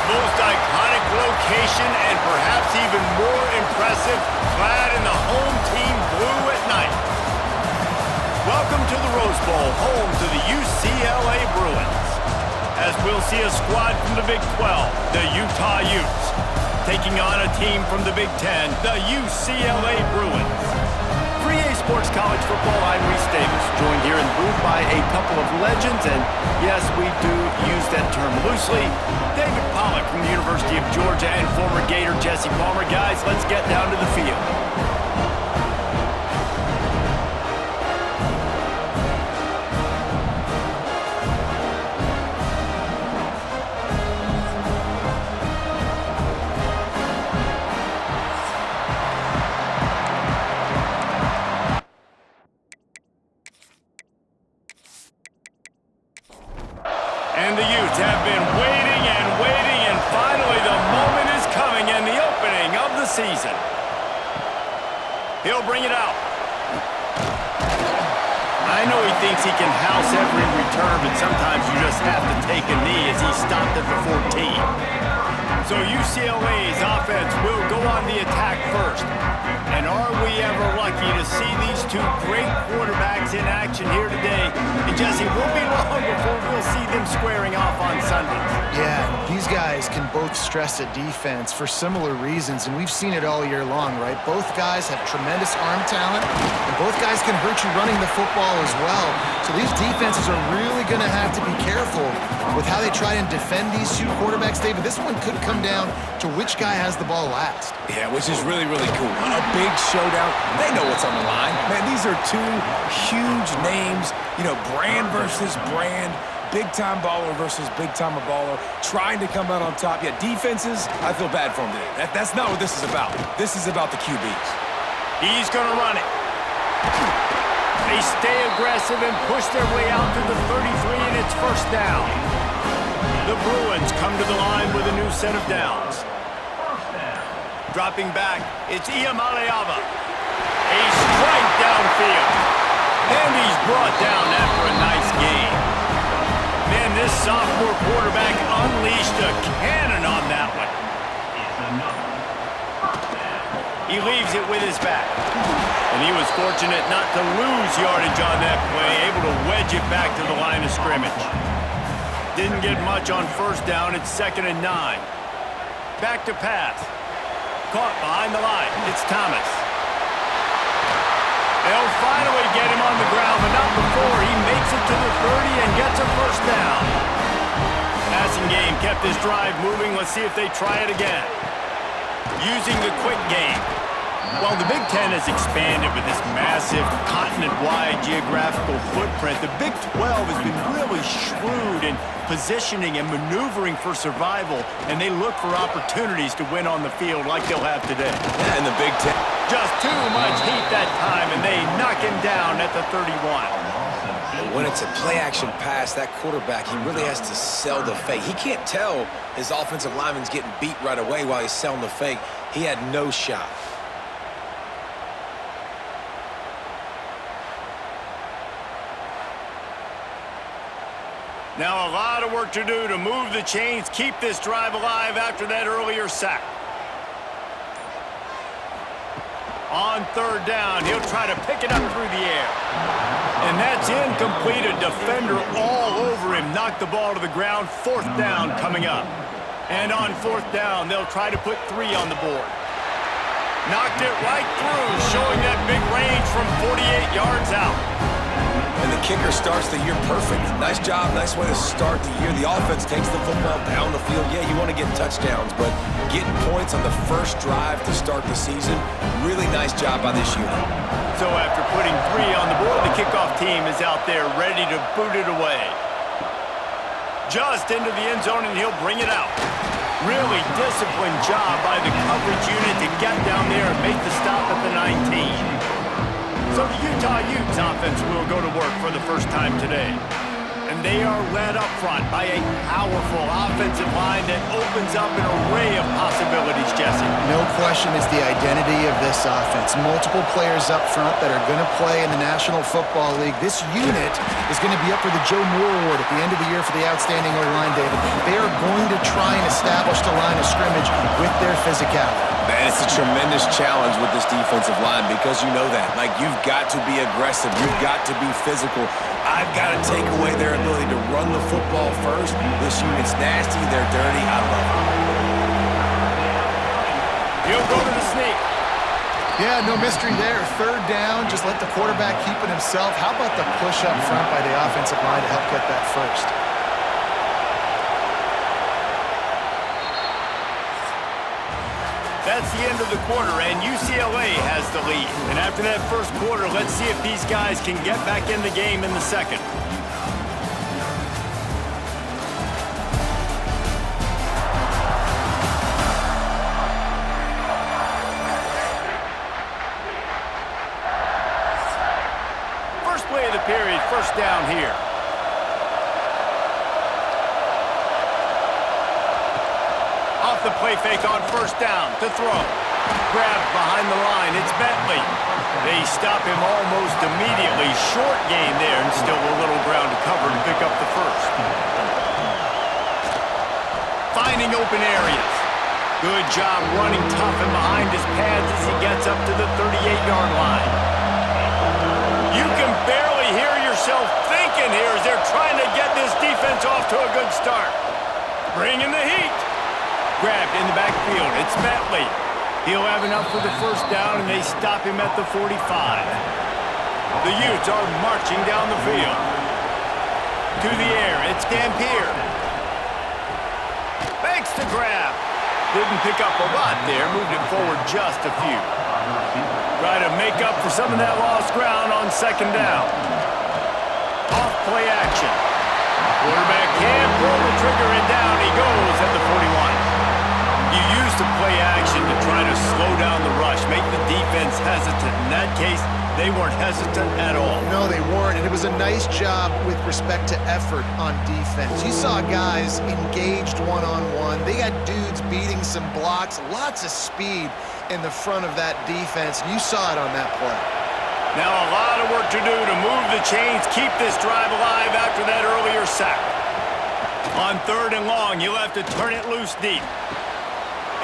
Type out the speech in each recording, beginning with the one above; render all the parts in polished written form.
most iconic location and perhaps even more impressive, clad in the home team blue at night. Welcome to the Rose Bowl, home to the UCLA Bruins. As we'll see a squad from the Big 12, the Utah Utes, taking on a team from the Big 10, the UCLA Bruins. For EA Sports College Football, I'm Reese Davis, joined here in the booth by a couple of legends, and yes, we do use that term loosely. David Pollack from the University of Georgia and former Gator Jesse Palmer. Guys, let's get down to the field. And the Utes have been waiting, and finally the moment is coming and the opening of the season. He'll bring it out. I know he thinks he can house every return, but sometimes you just have to take a knee as he stopped at the 14. So UCLA's offense will go on the attack first. And are we ever lucky to see these two great quarterbacks in action here today? And Jesse, won't be long before we'll see them squaring off on Sundays. Yeah, these guys can both stress a defense for similar reasons, and we've seen it all year long, right? Both guys have tremendous arm talent, and both guys can hurt you running the football as well. So these defenses are really going to have to be careful with how they try and defend these two quarterbacks. David, this one could come down to which guy has the ball last. Yeah, which is really, really cool. A big showdown. They know what's on the line. Man, these are two huge names, you know, brand versus brand, big-time baller versus big-time baller, trying to come out on top. Yeah, defenses, I feel bad for them today. That's not what this is about. This is about the QBs. He's going to run it. They stay aggressive and push their way out to the 33, and it's first down. The Bruins come to the line with a new set of downs. Dropping back, it's Iamaleava. A strike downfield. And he's brought down after a nice gain. Man, this sophomore quarterback unleashed a cannon on that one. He leaves it with his back. And he was fortunate not to lose yardage on that play, able to wedge it back to the line of scrimmage. Didn't get much on first down. It's 2nd and 9. Back to pass. Caught behind the line. It's Thomas. They'll finally get him on the ground, but not before he makes it to the 30 and gets a first down. Passing game kept this drive moving. Let's see if they try it again. Using the quick game. While the Big Ten has expanded with this massive continent-wide geographical footprint, the Big 12 has been really shrewd in positioning and maneuvering for survival, and they look for opportunities to win on the field like they'll have today. Yeah, and the Big Ten. Just too much heat that time, and they knock him down at the 31. When it's a play-action pass, that quarterback, he really has to sell the fake. He can't tell his offensive lineman's getting beat right away while he's selling the fake. He had no shot. Now a lot of work to do to move the chains, keep this drive alive after that earlier sack. On 3rd down, he'll try to pick it up through the air. And that's incomplete. A defender all over him. Knocked the ball to the ground. 4th down coming up. And on 4th down, they'll try to put 3 on the board. Knocked it right through, showing that big range from 48 yards out. And the kicker starts the year perfect. Nice job, nice way to start the year. The offense takes the football down the field. Yeah, you want to get touchdowns, but getting points on the first drive to start the season, really nice job by this unit. So after putting 3 on the board, the kickoff team is out there ready to boot it away. Just into the end zone, and he'll bring it out. Really disciplined job by the coverage unit to get down there and make the stop at the 19. So the Utah Utes offense will go to work for the first time today. And and they are led up front by a powerful offensive line that opens up an array of possibilities, Jesse. No question is the identity of this offense. Multiple players up front that are going to play in the National Football League. This unit is going to be up for the Joe Moore Award at the end of the year for the outstanding O-line, David. They are going to try and establish the line of scrimmage with their physicality. Man, it's a tremendous challenge with this defensive line because you know that. Like, you've got to be aggressive. You've got to be physical. I've got to take away their ability to run the football first. This unit's nasty. They're dirty. I love it. He'll go to the sneak. Yeah, no mystery there. Third down, just let the quarterback keep it himself. How about the push up front by the offensive line to help get that first? That's the end of the quarter, and UCLA has the lead. And after that first quarter, let's see if these guys can get back in the game in the second. First play of the period, first down here. Off the play fake on first down to throw. Grabbed behind the line. It's Bentley. They stop him almost immediately. Short gain there and still a little ground to cover to pick up the first. Finding open areas. Good job running tough and behind his pads as he gets up to the 38-yard line. You can barely hear yourself thinking here as they're trying to get this defense off to a good start. Bringing the heat. Grabbed in the backfield. It's Bentley. He'll have enough for the first down, and they stop him at the 45. The Utes are marching down the field. To the air. It's Dampier. Makes the grab. Didn't pick up a lot there. Moved it forward just a few. Try to make up for some of that lost ground on second down. Off play action. Quarterback can't pull the trigger, and down he goes at the 41. You use the play action to try to slow down the rush, make the defense hesitant. In that case, they weren't hesitant at all. No, they weren't, and it was a nice job with respect to effort on defense. You saw guys engaged one-on-one. They got dudes beating some blocks, lots of speed in the front of that defense. You saw it on that play. Now a lot of work to do to move the chains, keep this drive alive after that earlier sack. On third and long, you'll have to turn it loose deep.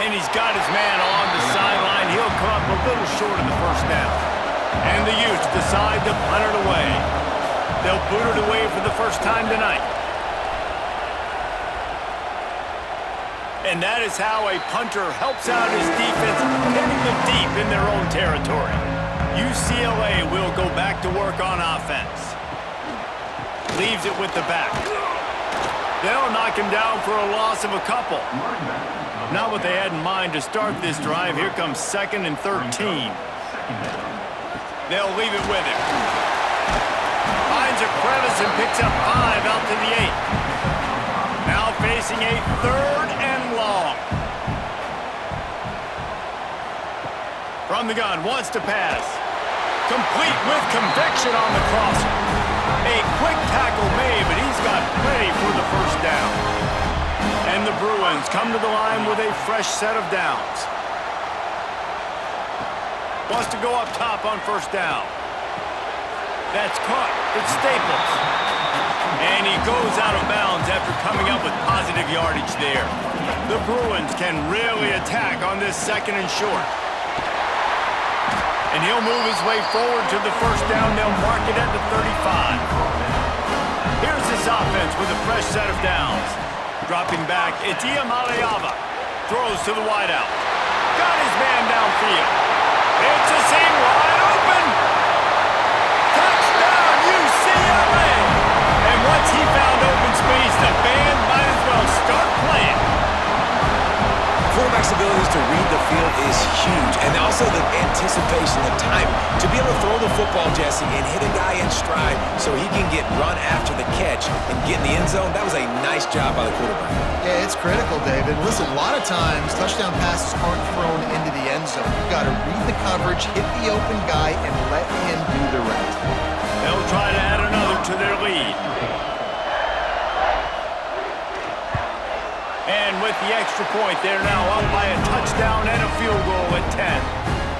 And he's got his man along the sideline. He'll come up a little short of the first down. And the Utes decide to punt it away. They'll boot it away for the first time tonight. And that is how a punter helps out his defense, pinning them deep in their own territory. UCLA will go back to work on offense. Leaves it with the back. They'll knock him down for a loss of a couple. Not what they had in mind to start this drive. Here comes 2nd and 13. They'll leave it with him. Finds a crevice and picks up 5 out to the 8. Now facing a 3rd and long. From the gun, wants to pass. Complete with conviction on the crosser. A quick tackle made, but he's got plenty for the first down. And the Bruins come to the line with a fresh set of downs. Wants to go up top on first down. That's caught. It's Staples. And he goes out of bounds after coming up with positive yardage there. The Bruins can really attack on this 2nd and short. And he'll move his way forward to the first down. They'll mark it at the 35. Here's this offense with a fresh set of downs. Dropping back, it's Iamaleava. Throws to the wideout. Got his man downfield. It's a seam wide open. Touchdown, UCLA. And once he found open space, the band might as well start playing. Quarterback's abilities to read the field is huge, and also the anticipation, the timing. To be able to throw the football, Jesse, and hit a guy in stride so he can get run after the catch and get in the end zone, that was a nice job by the quarterback. Yeah, it's critical, David. Listen, a lot of times touchdown passes aren't thrown into the end zone. You've got to read the coverage, hit the open guy, and let him do the rest. They'll try to add another to their lead. And with the extra point, they're now up by a touchdown and a field goal at 10.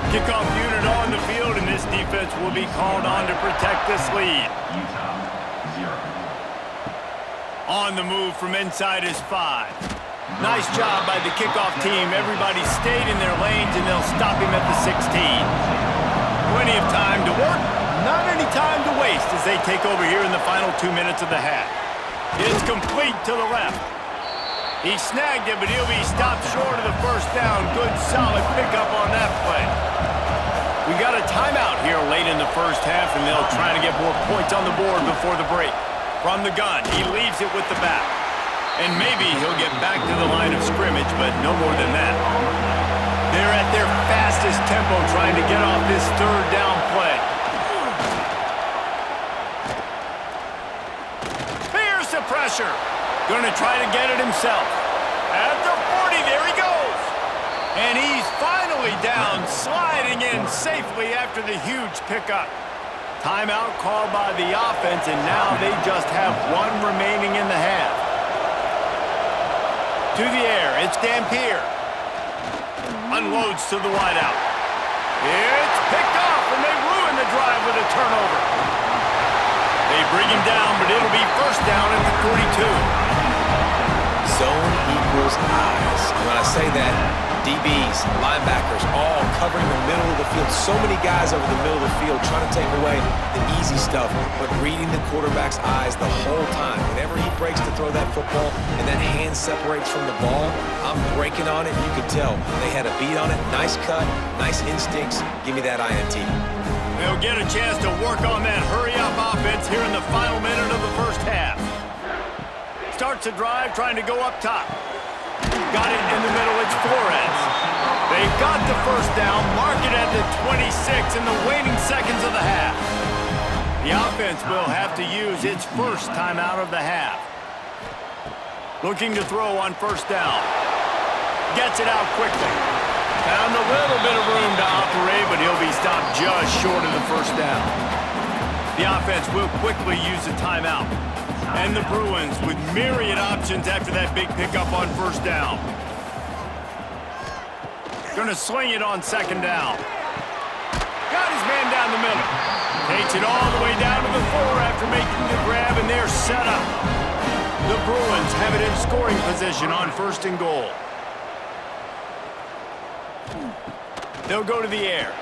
Kickoff unit on the field, and this defense will be called on to protect this lead. On the move from inside is 5. Nice job by the kickoff team. Everybody stayed in their lanes, and they'll stop him at the 16. Plenty of time to work, not any time to waste as they take over here in the final 2 minutes of the half. It's complete to the left. He snagged it, but he'll be stopped short of the first down. Good, solid pickup on that play. We got a timeout here late in the first half, and they'll try to get more points on the board before the break. From the gun, he leaves it with the back. And maybe he'll get back to the line of scrimmage, but no more than that. They're at their fastest tempo trying to get off this third down play. Here's the pressure. Gonna try to get it himself. At the 40, there he goes. And he's finally down, sliding in safely after the huge pickup. Timeout called by the offense, and now they just have one remaining in the half. To the air, it's Dampier. Unloads to the wideout. It's picked off, and they ruin the drive with a turnover. They bring him down, but it'll be first down at the 42. Zone equals eyes. When I say that, DBs, linebackers, all covering the middle of the field. So many guys over the middle of the field trying to take away the easy stuff, but reading the quarterback's eyes the whole time. Whenever he breaks to throw that football and that hand separates from the ball, I'm breaking on it. You could tell they had a beat on it. Nice cut, nice instincts. Give me that INT. They'll get a chance to work on that hurry-up offense here in the final minute of the first half. Starts a drive trying to go up top. Got it in the middle, it's Flores. They've got the first down, mark it at the 26 in the waning seconds of the half. The offense will have to use its first timeout of the half. Looking to throw on first down. Gets it out quickly. Found a little bit of room to operate, but he'll be stopped just short of the first down. The offense will quickly use a timeout. And the Bruins with myriad options after that big pickup on first down. Gonna sling it on second down. Got his man down the middle. Takes it all the way down to the 4 after making the grab, and they're set up. The Bruins have it in scoring position on first and goal. They'll go to the air.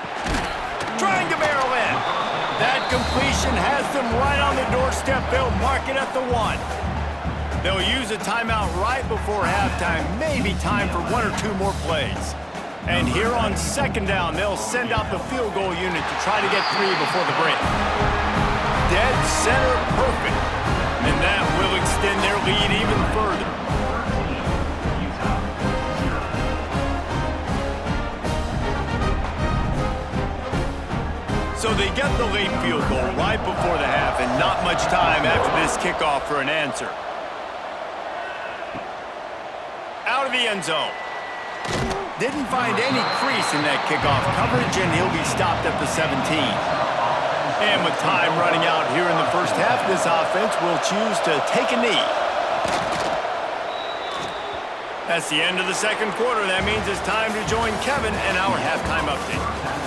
Trying to barrel in. That completion has them right on the doorstep. They'll mark it at the 1. They'll use a timeout right before halftime. Maybe time for 1 or 2 more plays. And here on second down, they'll send out the field goal unit to try to get 3 before the break. Dead center perfect. And that will extend their lead even further. So they get the late field goal right before the half, and not much time after this kickoff for an answer. Out of the end zone. Didn't find any crease in that kickoff coverage, and he'll be stopped at the 17. And with time running out here in the first half, this offense will choose to take a knee. That's the end of the second quarter. That means it's time to join Kevin and our halftime update.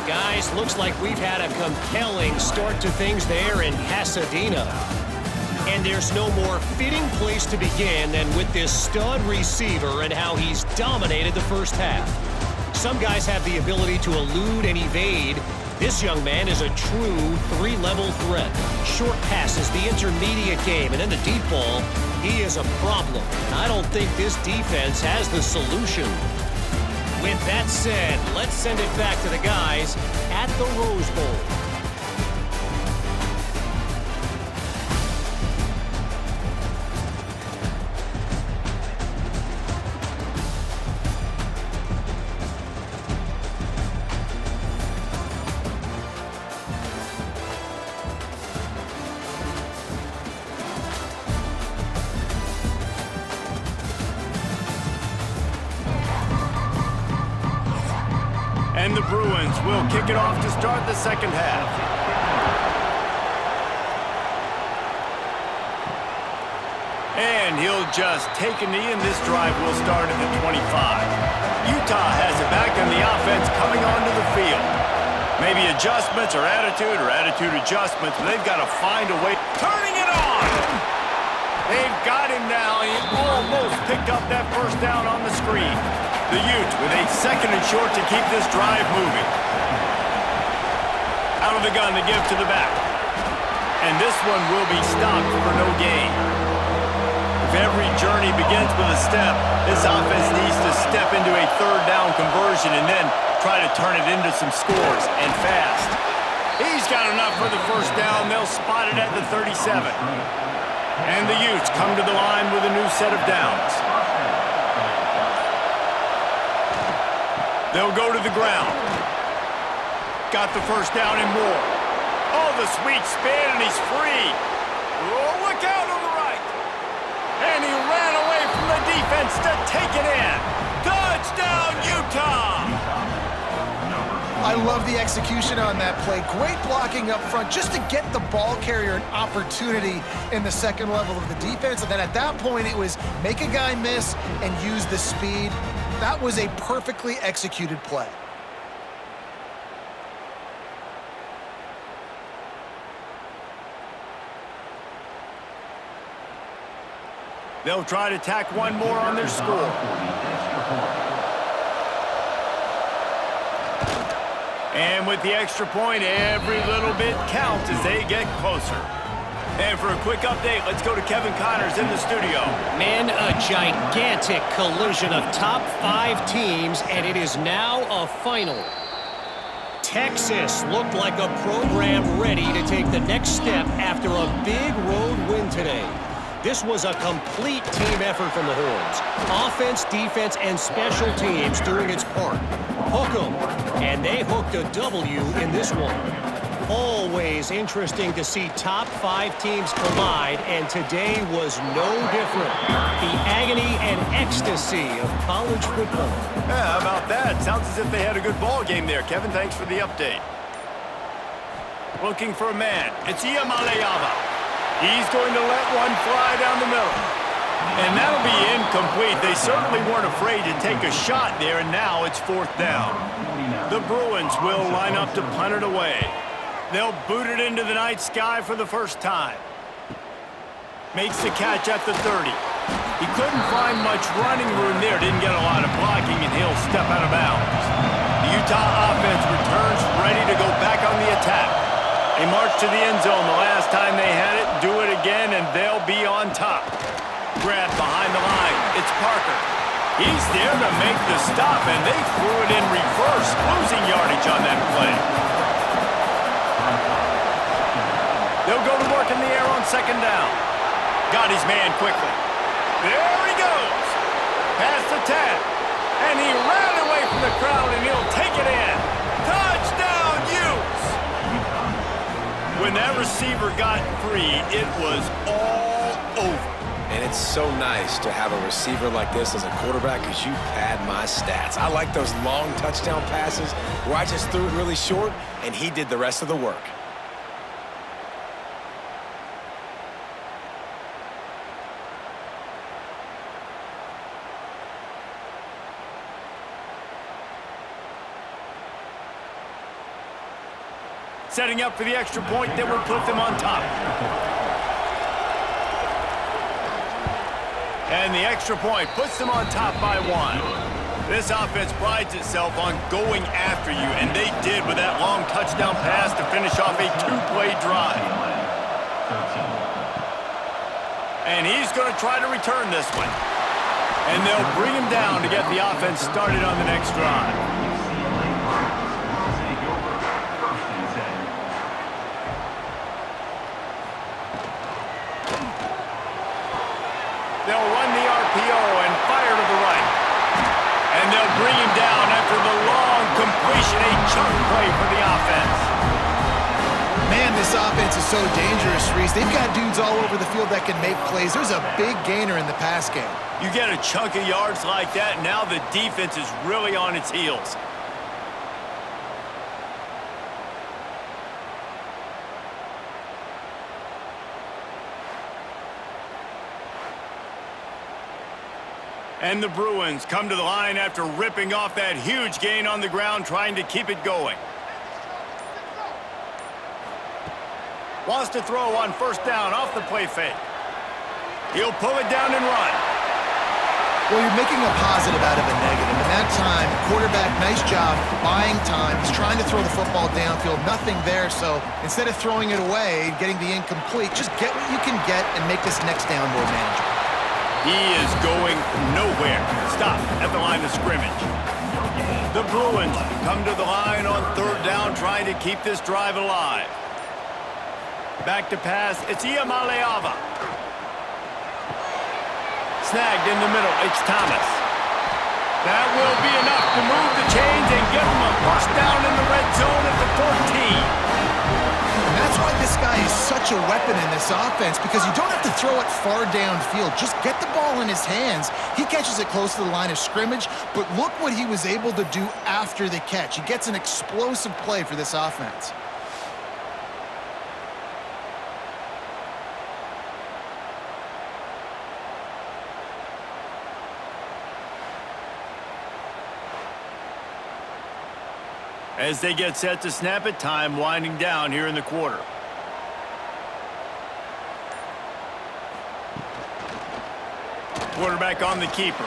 Guys, looks like we've had a compelling start to things there in Pasadena. And there's no more fitting place to begin than with this stud receiver and how he's dominated the first half. Some guys have the ability to elude and evade. This young man is a true 3-level threat. Short passes, the intermediate game, and then the deep ball, he is a problem. And I don't think this defense has the solution. With that said, let's send it back to the guys at the Rose Bowl. And the Bruins will kick it off to start the second half. And he'll just take a knee, and this drive will start at the 25. Utah has it back, and the offense coming onto the field. Maybe adjustments or attitude adjustments, but they've got to find a way. Turning it on! They've got him now. He almost picked up that first down on the screen. The Utes with a 2nd and short to keep this drive moving. Out of the gun to give to the back. And this one will be stopped for no gain. If every journey begins with a step, this offense needs to step into a 3rd down conversion and then try to turn it into some scores, and fast. He's got enough for the first down. They'll spot it at the 37. And the Utes come to the line with a new set of downs. They'll go to the ground. Got the first down and more. Oh, the sweet spin, and he's free. Oh, look out on the right. And he ran away from the defense to take it in. Touchdown, Utah! I love the execution on that play. Great blocking up front just to get the ball carrier an opportunity in the 2nd level of the defense. And then at that point, it was make a guy miss and use the speed. That was a perfectly executed play. They'll try to tack one more on their score. And with the extra point, every little bit counts as they get closer. And for a quick update, let's go to Kevin Connors in the studio. Man, a gigantic collision of top 5 teams, and it is now a final. Texas looked like a program ready to take the next step after a big road win today. This was a complete team effort from the Horns. Offense, defense, and special teams doing its part. Hook 'em, and they hooked a W in this one. Always interesting to see top 5 teams collide, and today was no different. The agony and ecstasy of college football. Yeah, how about that? Sounds as if they had a good ball game there. Kevin, thanks for the update. Looking for a man. It's Iamaleava. He's going to let one fly down the middle. And that'll be incomplete. They certainly weren't afraid to take a shot there, and now it's 4th down. The Bruins will line up to punt it away. They'll boot it into the night sky for the first time. Makes the catch at the 30. He couldn't find much running room there. Didn't get a lot of blocking, and he'll step out of bounds. The Utah offense returns ready to go back on the attack. They march to the end zone the last time they had it, do it again, and they'll be on top. Grab behind the line. It's Parker. He's there to make the stop, and they threw it in reverse, losing yardage on that play. They'll go to work in the air on 2nd down. Got his man quickly. There he goes. Past the 10. And he ran away from the crowd, and he'll take it in. Touchdown, Utes! When that receiver got free, it was all over. And it's so nice to have a receiver like this as a quarterback because you pad my stats. I like those long touchdown passes where I just threw it really short, and he did the rest of the work. Setting up for the extra point that will put them on top. And the extra point puts them on top by 1. This offense prides itself on going after you, and they did with that long touchdown pass to finish off a 2-play drive. And he's going to try to return this one. And they'll bring him down to get the offense started on the next drive. They'll run the RPO and fire to the right. And they'll bring him down after the long completion, a chunk play for the offense. Man, this offense is so dangerous, Reese. They've got dudes all over the field that can make plays. There's a big gainer in the pass game. You get a chunk of yards like that, now the defense is really on its heels. And the Bruins come to the line after ripping off that huge gain on the ground, trying to keep it going. Wants to throw on first down off the play fake. He'll pull it down and run. Well, you're making a positive out of a negative. And that time, quarterback, nice job buying time. He's trying to throw the football downfield. Nothing there, so instead of throwing it away, getting the incomplete, just get what you can get and make this next down more manageable. He is going nowhere. Stop at the line of scrimmage. The Bruins come to the line on third down, trying to keep this drive alive. Back to pass, it's Iamaleava. Snagged in the middle, it's Thomas. That will be enough to move the chains and give him a first down in the red zone at the 14. And that's why this guy is such a weapon in this offense, because you don't have to throw it far downfield. Just get the ball in his hands. He catches it close to the line of scrimmage, but look what he was able to do after the catch. He gets an explosive play for this offense. As they get set to snap it, time winding down here in the quarter. Quarterback on the keeper.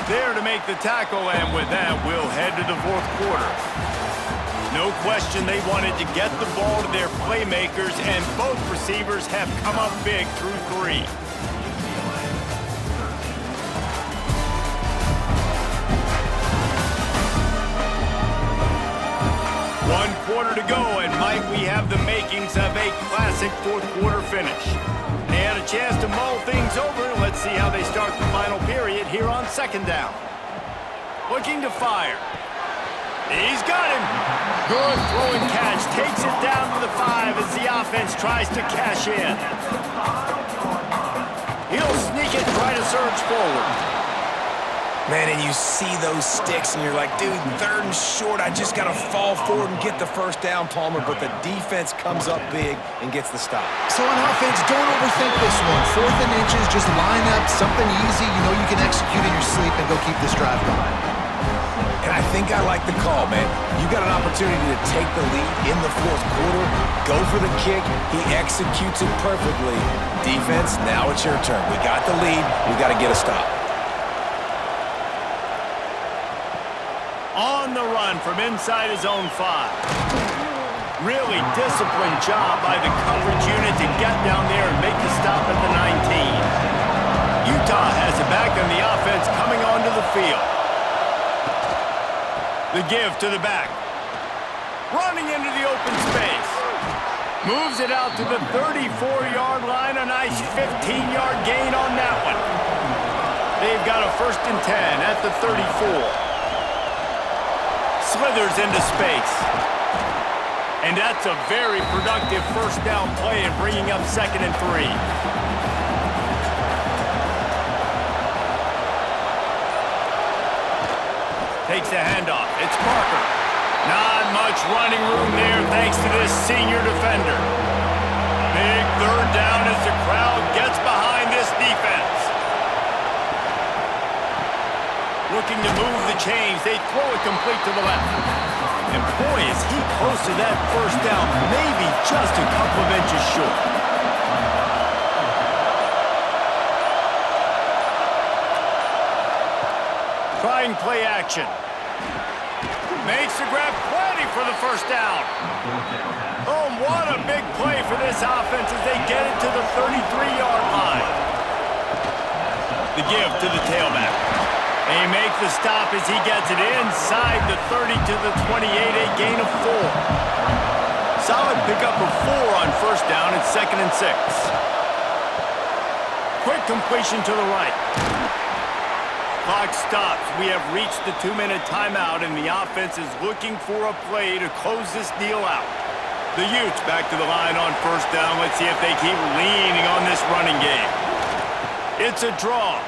There to make the tackle, and with that, we'll head to the fourth quarter. No question they wanted to get the ball to their playmakers, and both receivers have come up big through three. One quarter to go, and might we have the makings of a classic fourth quarter finish. They had a chance to mull things over. Let's see how they start the final period here on second down. Looking to fire. He's got him. Good throw and catch. Takes it down to the 5 as the offense tries to cash in. He'll sneak it, try to surge forward. Man, and you see those sticks, and you're like, dude, third and short, I just got to fall forward and get the first down, Palmer, but the defense comes up big and gets the stop. So on offense, don't overthink this one. Fourth and inches, just line up, something easy you know you can execute in your sleep and go keep this drive going. And I think I like the call, man. You got an opportunity to take the lead in the fourth quarter, go for the kick. He executes it perfectly. Defense, now it's your turn. We got the lead. We got to get a stop. On the run from inside his own 5. Really disciplined job by the coverage unit to get down there and make the stop at the 19. Utah has it back on the offense coming onto the field. The give to the back. Running into the open space. Moves it out to the 34-yard line. A nice 15-yard gain on that one. They've got a 1st and 10 at the 34. Slithers into space. And that's a very productive first down play and bringing up 2nd and 3. Takes the handoff. It's Parker. Not much running room there thanks to this senior defender. Big third down as the crowd gets behind this defense. Looking to move the chains. They throw it complete to the left. And boy, is he close to that first down. Maybe just a couple of inches short. Trying play action. Makes the grab, plenty for the first down. Oh, what a big play for this offense as they get it to the 33-yard line. The give to the tailback. They make the stop as he gets it inside the 30 to the 28, a gain of 4. Solid pickup of 4 on first down at 2nd and 6. Quick completion to the right. Clock stops. We have reached the 2-minute timeout, and the offense is looking for a play to close this deal out. The Utes back to the line on first down. Let's see if they keep leaning on this running game. It's a draw.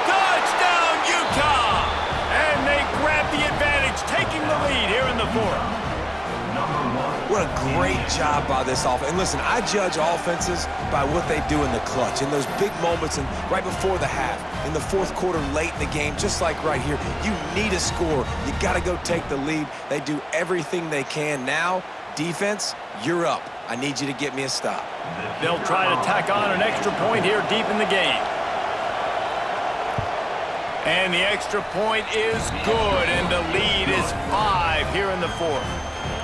Touchdown, Utah! And they grab the advantage, taking the lead here in the fourth. What a great job by this offense. And listen, I judge offenses by what they do in the clutch, in those big moments and right before the half, in the fourth quarter, late in the game, just like right here. You need a score. You got to go take the lead. They do everything they can. Now, defense, you're up. I need you to get me a stop. They'll try to tack on an extra point here deep in the game. And the extra point is good, and the lead is 5 here in the fourth.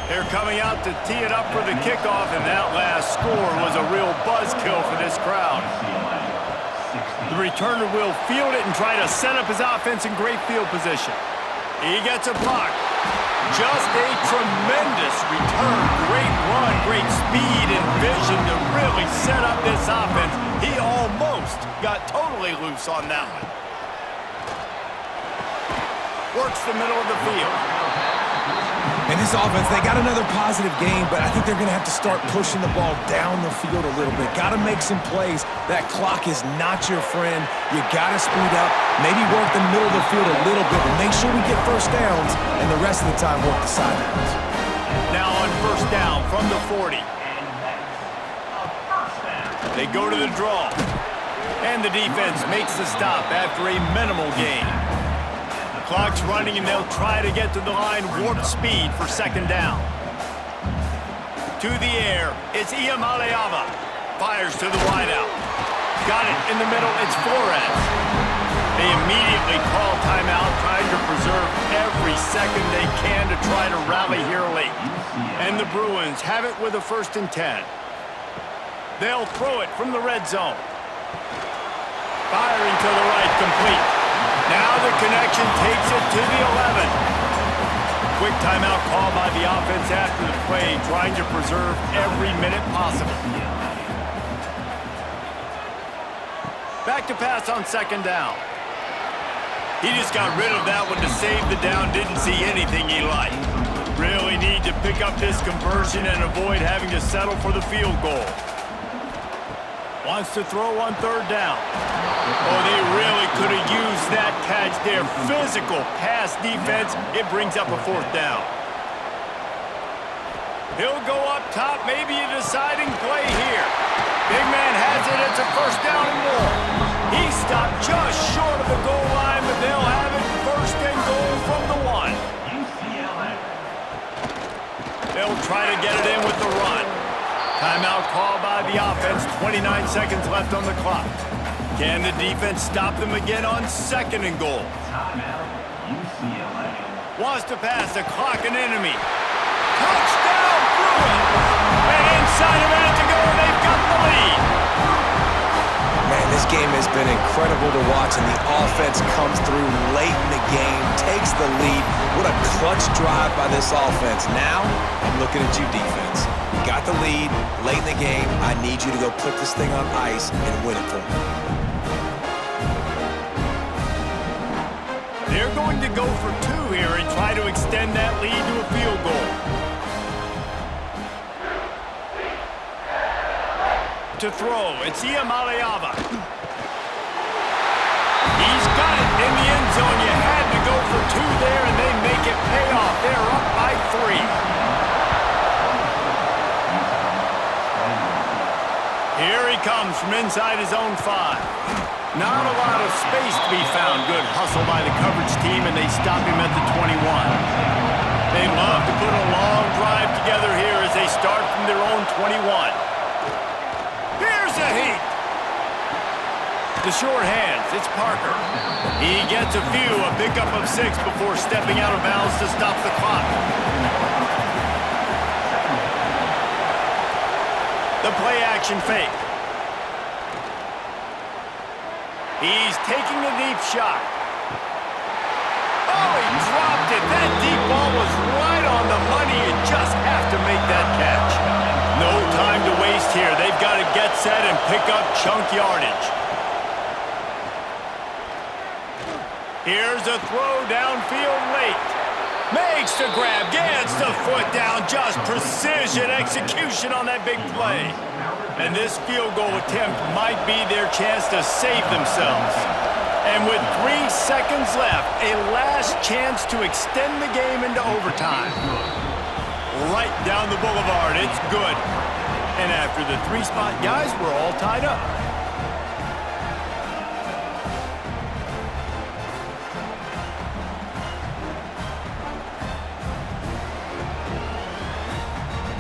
They're coming out to tee it up for the kickoff, and that last score was a real buzzkill for this crowd. The returner will field it and try to set up his offense in great field position. He gets a block. Just a tremendous return. Great run, great speed and vision to really set up this offense. He almost got totally loose on that one. Works the middle of the field. And this offense, they got another positive game, but I think they're going to have to start pushing the ball down the field a little bit. Got to make some plays. That clock is not your friend. You got to speed up, maybe work the middle of the field a little bit, but make sure we get first downs, and the rest of the time work the sidelines. Now on first down from the 40. They go to the draw. And the defense makes the stop after a minimal gain. Clock's running, and they'll try to get to the line warp speed for second down. To the air, it's Iamaleava. Fires to the wideout. Got it in the middle, it's Flores. They immediately call timeout, trying to preserve every second they can to try to rally here late. And the Bruins have it with a 1st and 10. They'll throw it from the red zone. Firing to the right, complete. Now the connection takes it to the 11. Quick timeout call by the offense after the play, trying to preserve every minute possible. Back to pass on second down. He just got rid of that one to save the down, didn't see anything he liked. Really need to pick up this conversion and avoid having to settle for the field goal. Wants to throw on third down. Oh, they really could have used that catch there. Physical pass defense. It brings up a 4th down. He'll go up top. Maybe a deciding play here. Big man has it. It's a 1st down and more. He stopped just short of the goal line, but they'll have it 1st and goal from the 1. UCLA. They'll try to get it in with the run. Timeout call by the offense. 29 seconds left on the clock. Can the defense stop them again on 2nd and goal? Timeout, UCLA. Wants to pass the clock an enemy. Touchdown, Bruins! And inside a minute to go, they've got the lead. Man, this game has been incredible to watch, and the offense comes through late in the game, takes the lead. What a clutch drive by this offense. Now, I'm looking at you, defense. You got the lead late in the game. I need you to go put this thing on ice and win it for me. They're going to go for 2 here and try to extend that lead to a field goal. To throw, it's Iamaleava. He's got it in the end zone. You had to go for 2 there, and they make it pay off. They're up by 3. Here he comes from inside his own 5. Not a lot of space to be found. Good hustle by the coverage team, and they stop him at the 21. They love to put a long drive together here as they start from their own 21. Here's a heat. The short hands, it's Parker. He gets a few, a pickup of 6 before stepping out of bounds to stop the clock. The play action fake. He's taking a deep shot. Oh, he dropped it. That deep ball was right on the money. You just have to make that catch. No time to waste here. They've got to get set and pick up chunk yardage. Here's a throw downfield late. Makes the grab, gets the foot down. Just precision execution on that big play. And this field goal attempt might be their chance to save themselves. And with 3 seconds left, a last chance to extend the game into overtime. right down the boulevard. It's good. And after the 3-spot, guys, we're all tied up.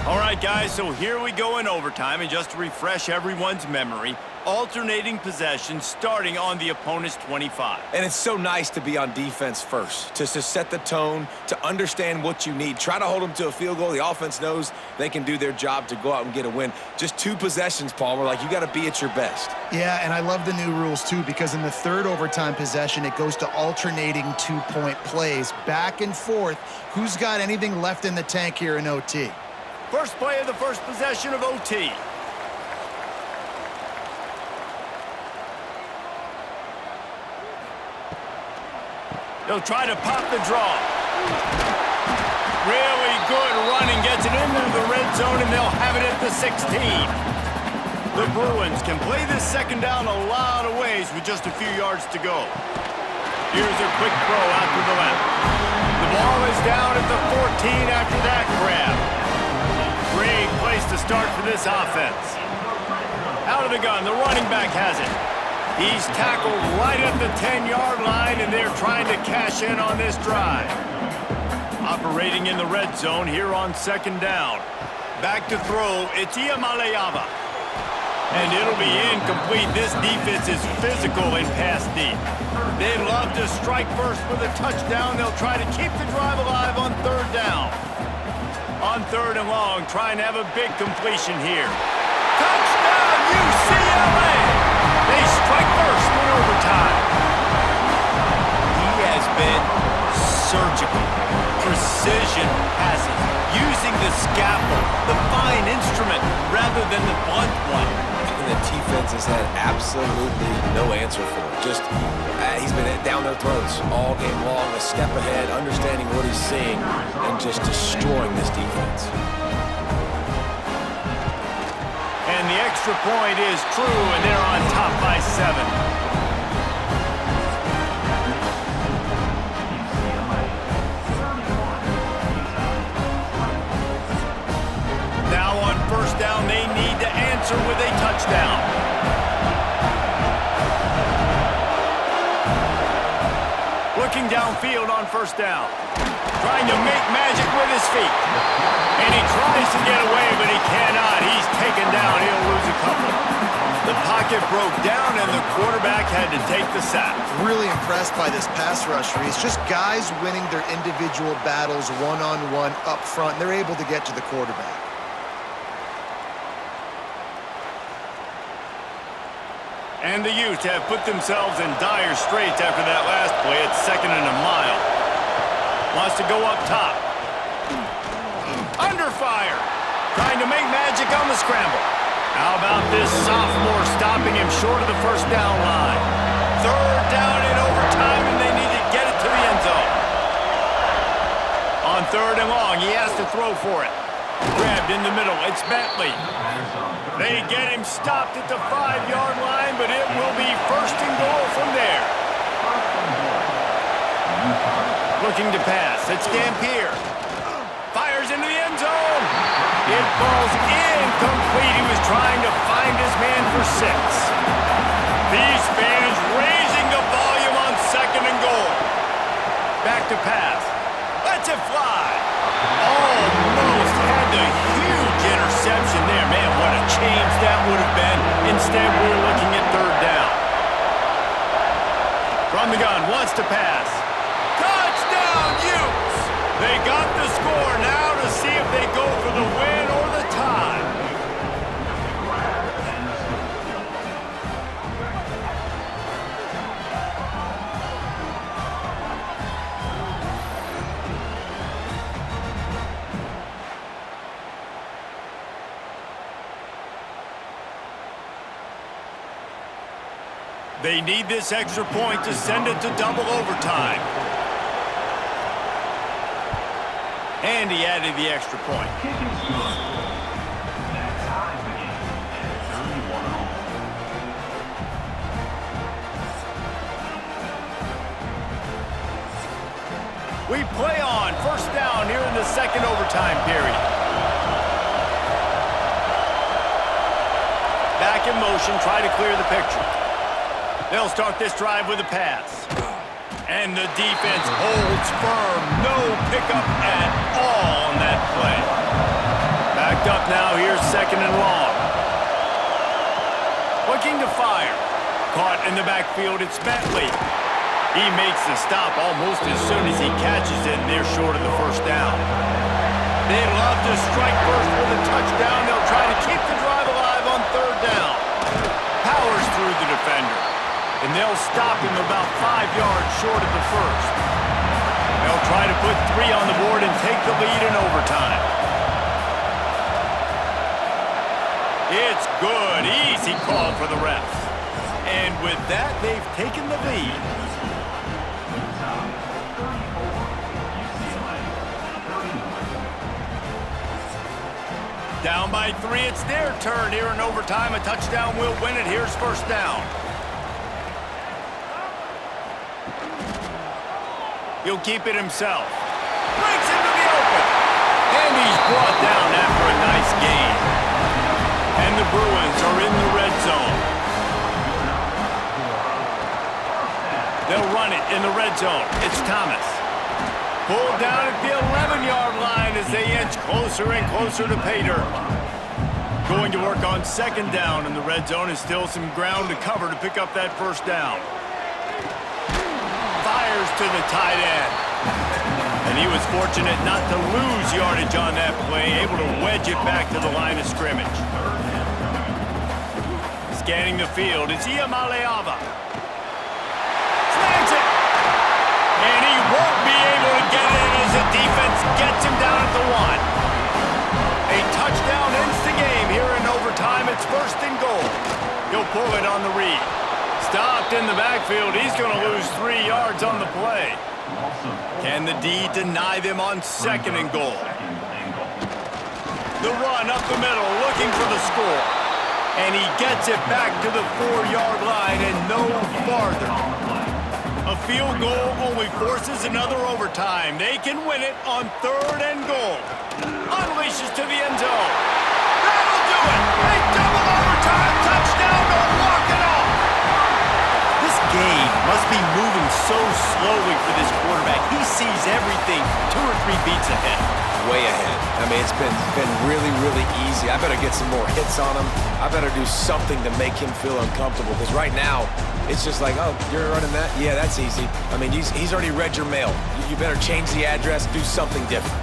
All right, guys, so here we go in overtime, and just to refresh everyone's memory, alternating possession starting on the opponent's 25. And it's so nice to be on defense first, just to set the tone, to understand what you need. Try to hold them to a field goal. The offense knows they can do their job to go out and get a win. Just 2 possessions, Palmer, like you got to be at your best. Yeah, and I love the new rules, too, because in the 3rd overtime possession, it goes to alternating 2-point plays, back and forth. Who's got anything left in the tank here in OT? First play of the first possession of OT. They'll try to pop the draw. Really good running, gets it into the red zone, and they'll have it at the 16. The Bruins can play this second down a lot of ways with just a few yards to go. Here's a quick throw out to the left. The ball is down at the 14 after that grab. Great place to start for this offense. Out of the gun, the running back has it. He's tackled right at the 10-yard line, and they're trying to cash in on this drive. Operating in the red zone here on second down. Back to throw, it's Iamaleava. And it'll be incomplete. This defense is physical in pass deep. They love to strike first with a touchdown. They'll try to keep the drive alive on 3rd down. On 3rd and long, trying to have a big completion here. Touchdown, UCLA! They strike first in overtime. He has been surgical. Precision passes, using the scalpel, the fine instrument, rather than the blunt one. And the defense has had absolutely no answer for it. Just, he's been down their throats all game long, a step ahead, understanding what he's seeing, and just destroying this defense. And the extra point is true, and they're on top by 7. Now on 1st down, they need to answer with a touchdown. Looking downfield on 1st down. Trying to make magic with his feet. And he tries to get away, but he cannot. He's taken down. He'll lose a couple. The pocket broke down, and the quarterback had to take the sack. Really impressed by this pass rush, Reese. Just guys winning their individual battles one-on-one up front, and they're able to get to the quarterback. And the Utes have put themselves in dire straits after that last play. It's 2nd and a mile. Wants to go up top. Under fire. Trying to make magic on the scramble. How about this sophomore stopping him short of the 1st down line? 3rd down in overtime, and they need to get it to the end zone. On 3rd and long, he has to throw for it. Grabbed in the middle. It's Bentley. They get him stopped at the 5-yard line, but it will be 1st and goal from there. Looking to pass. It's Dampier. Fires into the end zone. It falls incomplete. He was trying to find his man for 6. These fans raising the volume on 2nd and goal. Back to pass. Lets it fly. Almost had the huge interception there. Man, what a change that would have been. Instead, we're looking at 3rd down. From the gun, wants to pass. Touchdown, Utes! They got the score now to see if they go for the win or the tie. They need this extra point to send it to double overtime. And he added the extra point. We play on. First down here in the second overtime period. Back in motion, try to clear the picture. They'll start this drive with a pass. And the defense holds firm. No pickup at all on that play. Backed up now, here's second and long. Looking to fire. Caught in the backfield, it's Bentley. He makes the stop almost as soon as he catches it, and they're short of the first down. They love to strike first with a touchdown. They'll try to keep the drive alive on third down. Powers through the defender, and they'll stop him about 5 yards short of the first. They'll try to put 3 on the board and take the lead in overtime. It's good. Easy call for the refs. And with that, they've taken the lead. Down by 3, it's their turn here in overtime. A touchdown will win it. Here's first down. He'll keep it himself. Breaks into the open. And he's brought down after a nice gain. And the Bruins are in the red zone. They'll run it in the red zone. It's Thomas. Pulled down at the 11-yard line as they inch closer and closer to pay dirt. Going to work on second down in the red zone is still some ground to cover to pick up that first down. Fires to the tight end. And he was fortunate not to lose yardage on that play, able to wedge it back to the line of scrimmage. Scanning the field, it's Iamaleava. Snags it! And he won't be able to get it as the defense gets him down at the 1. A touchdown ends the game here in overtime. It's first and goal. He'll pull it on the read. Stopped in the backfield. He's going to lose 3 yards on the play. Can the D deny them on second and goal? The run up the middle, looking for the score. And he gets it back to the 4-yard line and no farther. A field goal only forces another overtime. They can win it on third and goal. Unleashes to the end zone. That'll do it. A double overtime touchdown to walk it off. This game must be moving so slowly for this quarterback. He sees everything 2 or 3 beats ahead. Way ahead. I mean, it's been really, really easy. I better get some more hits on him. I better do something to make him feel uncomfortable, because right now, it's just like, oh, you're running that? Yeah, that's easy. I mean, he's already read your mail. You better change the address, do something different.